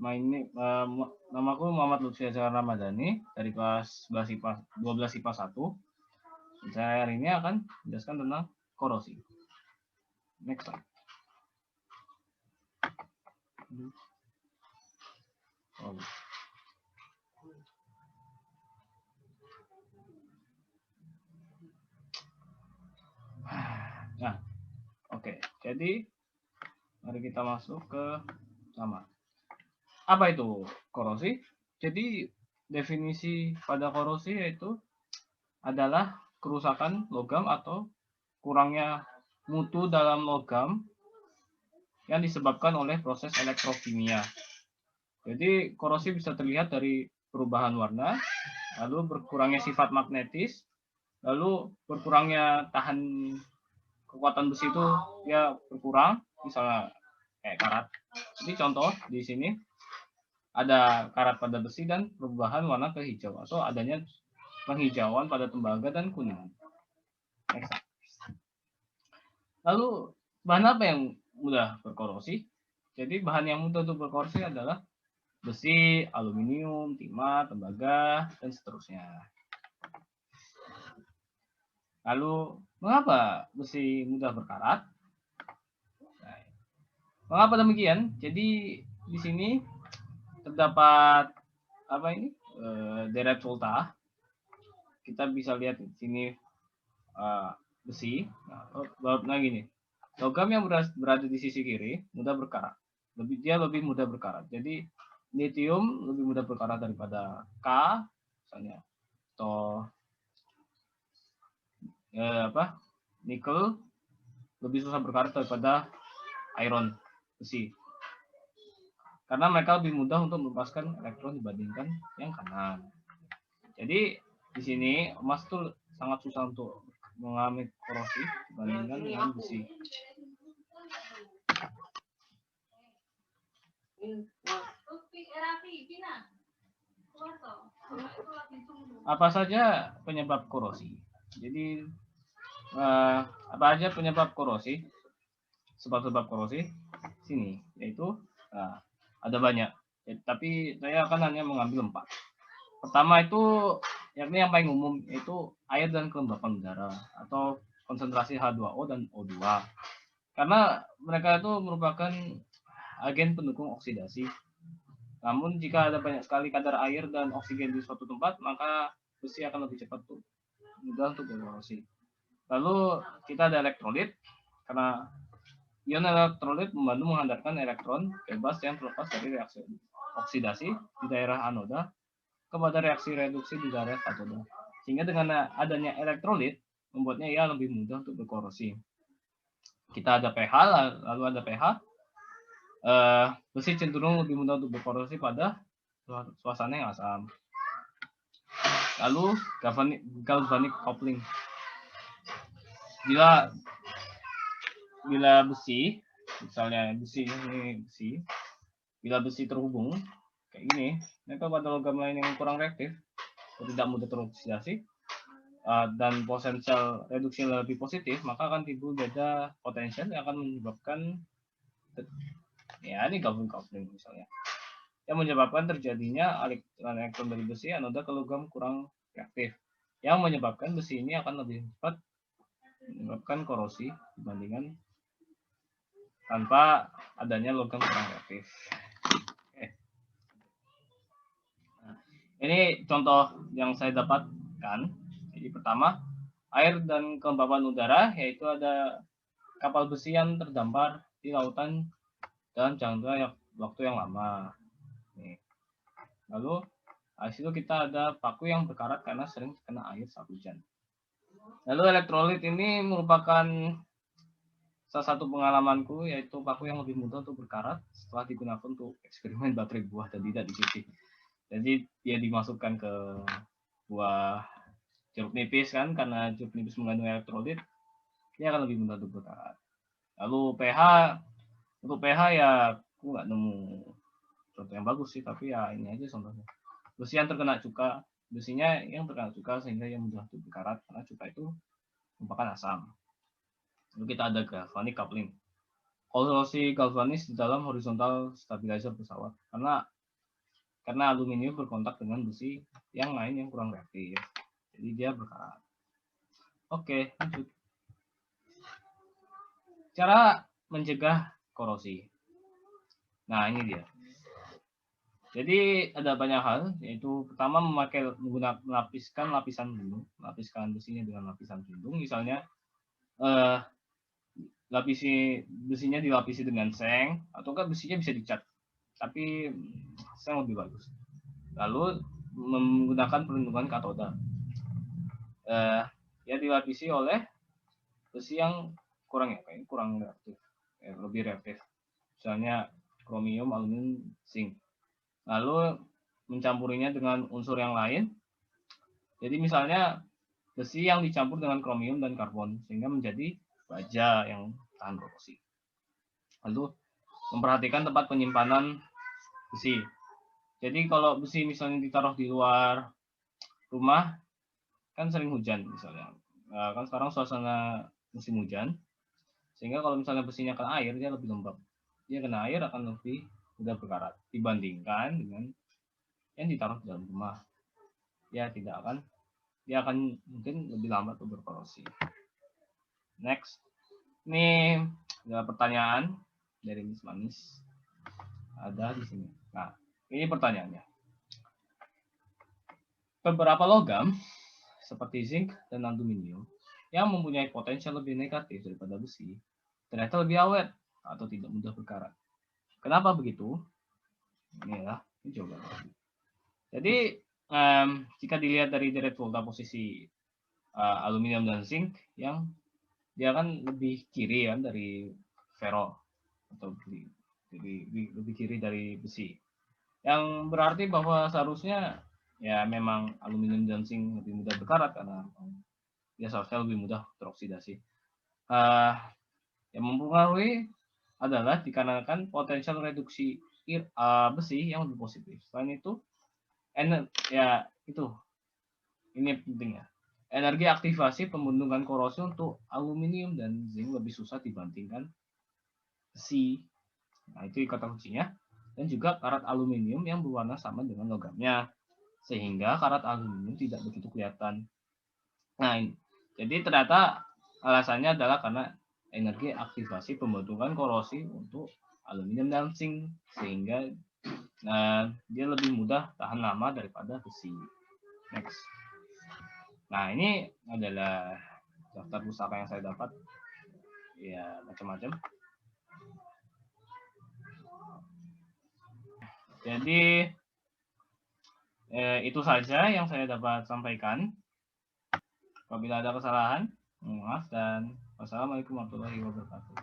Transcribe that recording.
Namaku Muhammad Lutfi Azhar Ramadhani dari kelas 12 IPA 1. Saya hari ini akan menjelaskan tentang korosi. Next slide. Nah, oke. Jadi mari kita masuk ke sama. Apa itu korosi? Jadi definisi pada korosi yaitu adalah kerusakan logam atau kurangnya mutu dalam logam yang disebabkan oleh proses elektrokimia. Jadi korosi bisa terlihat dari perubahan warna, lalu berkurangnya sifat magnetis, lalu berkurangnya tahan kekuatan besi itu ya berkurang, misalnya kayak karat. Ini contoh di sini ada karat pada besi dan perubahan warna ke hijau atau adanya penghijauan pada tembaga dan kuningan. Lalu bahan apa yang mudah berkorosi? Jadi bahan yang mudah untuk berkorosi adalah besi, aluminium, timah, tembaga, dan seterusnya. Lalu mengapa besi mudah berkarat? Nah, mengapa demikian? Jadi di sini terdapat apa ini? Deret volta. Kita bisa lihat di sini besi. Nah gini, logam yang berada di sisi kiri mudah berkarat. Dia lebih mudah berkarat. Jadi lithium lebih mudah berkarat daripada K, misalnya, atau nikel lebih susah berkarat daripada iron, besi. Karena mereka lebih mudah untuk melepaskan elektron dibandingkan yang kanan. Jadi di sini emas itu sangat susah untuk mengalami korosi dibandingkan dengan besi. Apa saja penyebab korosi? Jadi apa aja penyebab korosi? Sebab-sebab korosi sini yaitu ada banyak, tapi saya akan hanya mengambil 4. Pertama itu yakni yang paling umum yaitu air dan kelembapan udara atau konsentrasi H2O dan O2. Karena mereka itu merupakan agen pendukung oksidasi. Namun jika ada banyak sekali kadar air dan oksigen di suatu tempat, maka besi akan lebih cepat mudah untuk berkorosi. Lalu kita ada elektrolit, karena ion elektrolit membantu menghantarkan elektron bebas yang terlepas dari reaksi oksidasi di daerah anoda kepada reaksi reduksi di daerah katoda. Sehingga dengan adanya elektrolit membuatnya ia lebih mudah untuk berkorosi. Kita ada pH, lalu ada pH. Besi cenderung lebih mudah untuk berkorosi pada suasana yang asam. Lalu galvanic coupling. Bila besi, misalnya bila besi terhubung kayak gini, maka pada logam lain yang kurang reaktif, tidak mudah teroksidasi, dan potensial reduksi yang lebih positif, maka akan timbul beda potensial yang akan menyebabkan ini galvanic coupling misalnya, yang menyebabkan terjadinya aliran elektron dari besi anoda ke logam kurang reaktif, yang menyebabkan besi ini akan lebih cepat menyebabkan korosi dibandingkan tanpa adanya logam kurang reaktif. Nah, ini contoh yang saya dapatkan. Jadi pertama, air dan kelembapan udara, yaitu ada kapal besi yang terdampar di lautan dalam jangka waktu yang lama. Nih. Lalu di situ kita ada paku yang berkarat karena sering kena air saat hujan. Lalu elektrolit ini merupakan salah satu pengalamanku, yaitu paku yang lebih mudah untuk berkarat setelah digunakan untuk eksperimen baterai buah dan tidak dicuci. Jadi dia dimasukkan ke buah jeruk nipis kan, karena jeruk nipis mengandung elektrolit, dia akan lebih mudah untuk berkarat. Lalu pH, untuk pH ya aku nggak nemu contoh yang bagus sih, tapi ya ini aja contohnya. Besi yang terkena cuka, besinya yang terkena cuka sehingga yang mudah untuk berkarat karena cuka itu merupakan asam. Lalu kita ada galvanic coupling. korosi galvanis di dalam horizontal stabilizer pesawat karena aluminium berkontak dengan besi yang lain yang kurang reaktif. Jadi dia berkarat. Oke, lanjut. Cara mencegah korosi. Nah, ini dia. Jadi ada banyak hal, yaitu pertama melapiskan lapisan pelindung, melapiskan besinya dengan lapisan pelindung. Misalnya besinya dilapisi dengan seng, ataukah besinya bisa dicat, tapi seng lebih bagus. Lalu menggunakan perlindungan katoda, ya dilapisi oleh besi yang kurang reaktif, lebih reaktif. Misalnya kromium, aluminium, zinc. Lalu mencampurinya dengan unsur yang lain. Jadi misalnya besi yang dicampur dengan kromium dan karbon sehingga menjadi baja yang tahan korosi. Lalu memperhatikan tempat penyimpanan besi. Jadi kalau besi misalnya ditaruh di luar rumah, kan sering hujan misalnya. Kan sekarang suasana musim hujan, sehingga kalau misalnya besinya kena air, dia lebih lembab. Dia kena air akan lebih mudah berkarat dibandingkan dengan yang ditaruh di dalam rumah. Dia akan mungkin lebih lambat berkorosi. Next, ini adalah pertanyaan dari Miss Manis. Ada di sini. Nah, ini pertanyaannya. Beberapa logam seperti zinc dan aluminium yang mempunyai potensial lebih negatif daripada besi ternyata lebih awet atau tidak mudah berkarat. Kenapa begitu? Inilah coba. Jadi jika dilihat dari deret volta posisi aluminium dan zinc, yang dia kan lebih kiri kan dari ferro atau lebih kiri dari besi. Yang berarti bahwa seharusnya ya memang aluminium dan zinc lebih mudah berkarat karena dia seharusnya lebih mudah teroksidasi. Yang mempengaruhi adalah dikarenakan potensial reduksi besi yang lebih positif. Selain itu, ini penting ya. Energi aktivasi pembentukan korosi untuk aluminium dan zinc lebih susah dibandingkan besi. Nah, itu kata kuncinya. Dan juga karat aluminium yang berwarna sama dengan logamnya. Sehingga karat aluminium tidak begitu kelihatan. Nah, jadi ternyata alasannya adalah karena energi aktivasi pembentukan korosi untuk aluminium dan zinc. Sehingga dia lebih mudah tahan lama daripada besi. Next. Nah, ini adalah daftar pusaka yang saya dapat. Ya, macam-macam. Jadi, itu saja yang saya dapat sampaikan. Apabila ada kesalahan, maaf, dan wassalamualaikum warahmatullahi wabarakatuh.